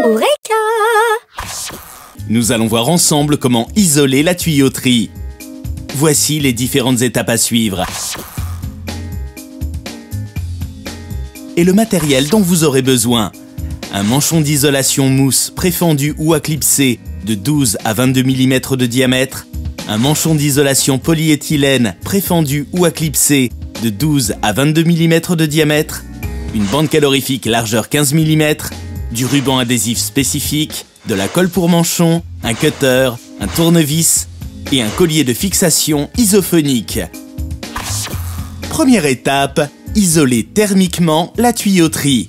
Eureka! Nous allons voir ensemble comment isoler la tuyauterie. Voici les différentes étapes à suivre. Et le matériel dont vous aurez besoin. Un manchon d'isolation mousse préfendu ou acclipsé de 12 à 22 mm de diamètre. Un manchon d'isolation polyéthylène préfendu ou acclipsé de 12 à 22 mm de diamètre. Une bande calorifique largeur 15 mm. Du ruban adhésif spécifique. De la colle pour manchon. Un cutter. Un tournevis. Et un collier de fixation isophonique. Première étape, isoler thermiquement la tuyauterie.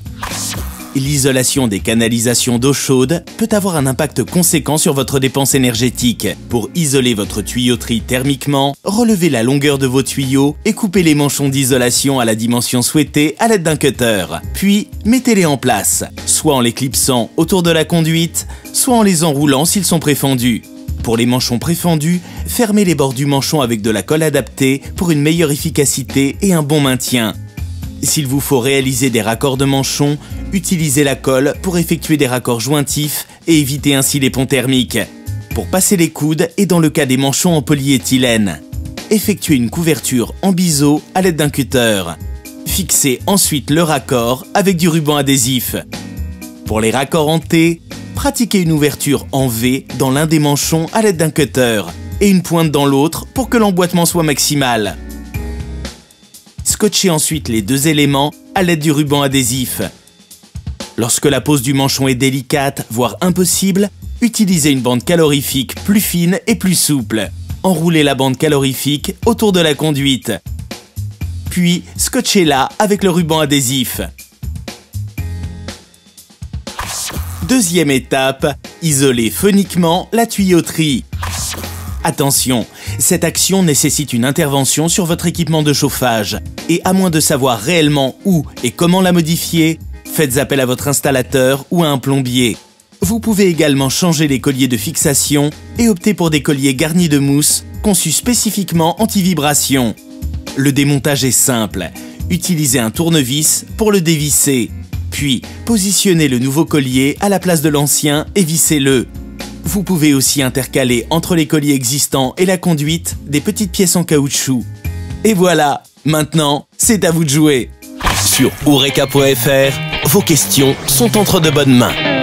L'isolation des canalisations d'eau chaude peut avoir un impact conséquent sur votre dépense énergétique. Pour isoler votre tuyauterie thermiquement, relevez la longueur de vos tuyaux et coupez les manchons d'isolation à la dimension souhaitée à l'aide d'un cutter. Puis, mettez-les en place, soit en les clipsant autour de la conduite, soit en les enroulant s'ils sont préfendus. Pour les manchons préfendus, fermez les bords du manchon avec de la colle adaptée pour une meilleure efficacité et un bon maintien. S'il vous faut réaliser des raccords de manchons, utilisez la colle pour effectuer des raccords jointifs et éviter ainsi les ponts thermiques. Pour passer les coudes et dans le cas des manchons en polyéthylène, effectuez une couverture en biseau à l'aide d'un cutter. Fixez ensuite le raccord avec du ruban adhésif. Pour les raccords en T, pratiquez une ouverture en V dans l'un des manchons à l'aide d'un cutter et une pointe dans l'autre pour que l'emboîtement soit maximal. Scotchez ensuite les deux éléments à l'aide du ruban adhésif. Lorsque la pose du manchon est délicate, voire impossible, utilisez une bande calorifique plus fine et plus souple. Enroulez la bande calorifique autour de la conduite. Puis, scotchez-la avec le ruban adhésif. Deuxième étape, isoler phoniquement la tuyauterie. Attention, cette action nécessite une intervention sur votre équipement de chauffage. Et à moins de savoir réellement où et comment la modifier, faites appel à votre installateur ou à un plombier. Vous pouvez également changer les colliers de fixation et opter pour des colliers garnis de mousse conçus spécifiquement anti-vibration. Le démontage est simple. Utilisez un tournevis pour le dévisser. Puis, positionnez le nouveau collier à la place de l'ancien et vissez-le. Vous pouvez aussi intercaler entre les colliers existants et la conduite des petites pièces en caoutchouc. Et voilà, maintenant, c'est à vous de jouer. Sur Eureka.fr, vos questions sont entre de bonnes mains.